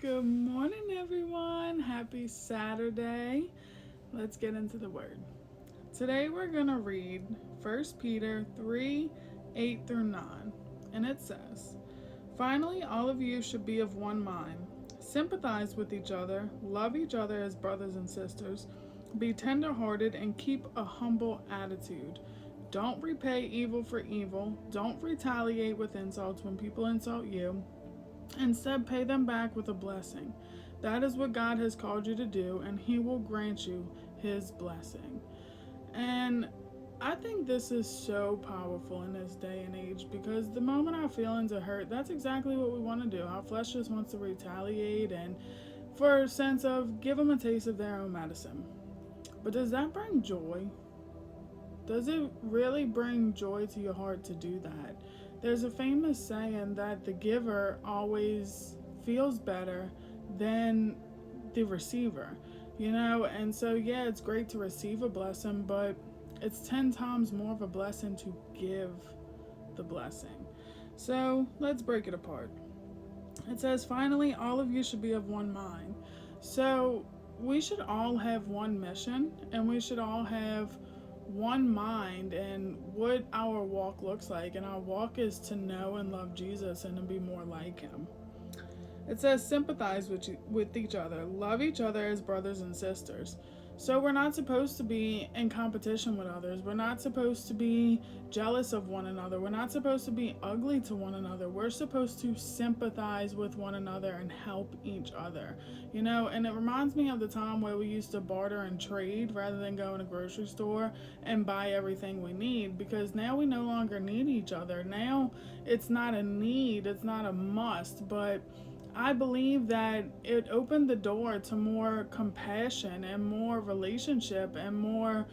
Good morning, everyone. Happy Saturday. Let's get into the word. Today we're going to read 1 Peter 3 8 through 9. And it says, "Finally, all of you should be of one mind. Sympathize with each other, love each other as brothers and sisters, be tender-hearted, and keep a humble attitude. Don't repay evil for evil. Don't retaliate with insults when people insult you. Instead, pay them back with a blessing. That is what God has called you to do, and He will grant you His blessing." And I think this is so powerful in this day and age because the moment our feelings are hurt, that's exactly what we want to do. Our flesh just wants to retaliate and for a sense of give them a taste of their own medicine. But does that bring joy? Does it really bring joy to your heart to do that? There's a famous saying that the giver always feels better than the receiver, and so yeah, it's great to receive a blessing, but it's 10 times more of a blessing to give the blessing. So let's break it apart. It says, "Finally, all of you should be of one mind." So we should all have one mission, and we should all have one mind and what our walk looks like. And our walk is to know and love Jesus and to be more like Him. It says, "Sympathize with each other, love each other as brothers and sisters." So we're not supposed to be in competition with others. We're not supposed to be jealous of one another. We're not supposed to be ugly to one another. We're supposed to sympathize with one another and help each other. And it reminds me of the time where we used to barter and trade rather than go in a grocery store and buy everything we need, because now we no longer need each other. Now it's not a need, it's not a must, but I believe that it opened the door to more compassion and more relationship and more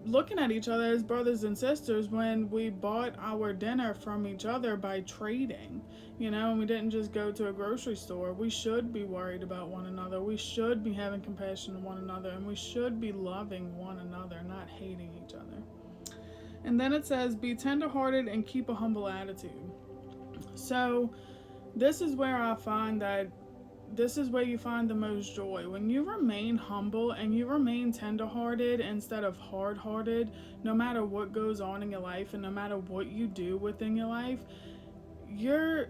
looking at each other as brothers and sisters when we bought our dinner from each other by trading, and we didn't just go to a grocery store. We should be worried about one another. We should be having compassion to one another, and we should be loving one another, not hating each other. And then it says, "Be tenderhearted and keep a humble attitude." So this is where I find that this is where you find the most joy. When you remain humble and you remain tenderhearted instead of hard-hearted, no matter what goes on in your life and no matter what you do within your life, you're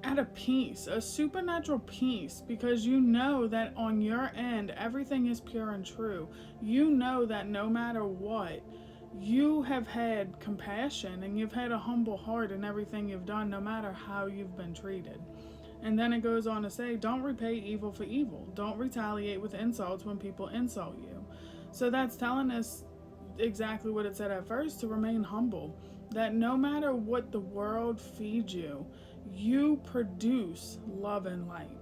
at a peace, a supernatural peace, because you know that on your end, everything is pure and true. You know that no matter what, you have had compassion and you've had a humble heart in everything you've done, no matter how you've been treated. And then it goes on to say, "Don't repay evil for evil. Don't retaliate with insults when people insult you." So that's telling us exactly what it said at first, to remain humble. That no matter what the world feeds you, you produce love and light.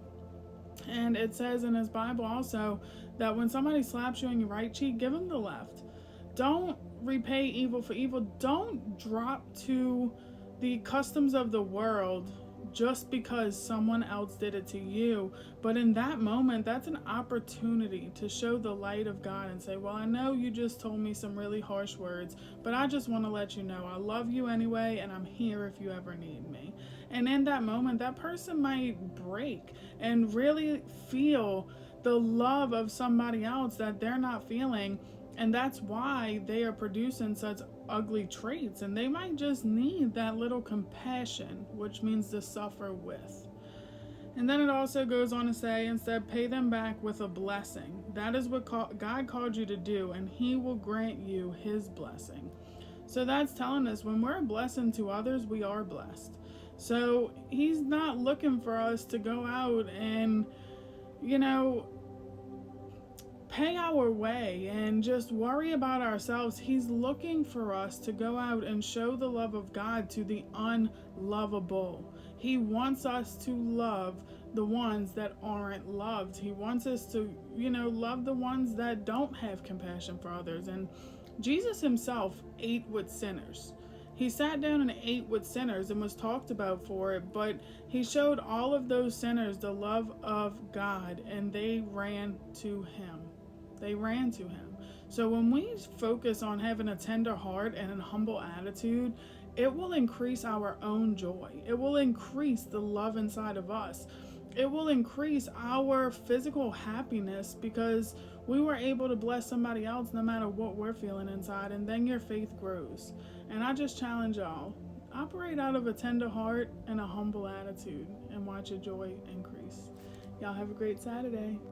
And it says in His Bible also that when somebody slaps you on your right cheek, give them the left. Don't repay evil for evil. Don't drop to the customs of the world just because someone else did it to you. But in that moment, that's an opportunity to show the light of God and say, "Well, I know you just told me some really harsh words, but I just want to let you know I love you anyway, and I'm here if you ever need me." And in that moment, that person might break and really feel the love of somebody else that they're not feeling. And that's why they are producing such ugly traits. And they might just need that little compassion, which means to suffer with. And then it also goes on to say, instead, pay them back with a blessing. That is what God called you to do, and He will grant you His blessing. So that's telling us when we're a blessing to others, we are blessed. So He's not looking for us to go out and, pay our way and just worry about ourselves. He's looking for us to go out and show the love of God to the unlovable. He wants us to love the ones that aren't loved. He wants us to, love the ones that don't have compassion for others. And Jesus Himself ate with sinners. He sat down and ate with sinners and was talked about for it, but He showed all of those sinners the love of God, and they ran to Him. They ran to Him. So when we focus on having a tender heart and a humble attitude, it will increase our own joy. It will increase the love inside of us. it will increase our physical happiness because we were able to bless somebody else no matter what we're feeling inside, and then your faith grows. And I just challenge y'all, operate out of a tender heart and a humble attitude and watch your joy increase. Y'all have a great Saturday.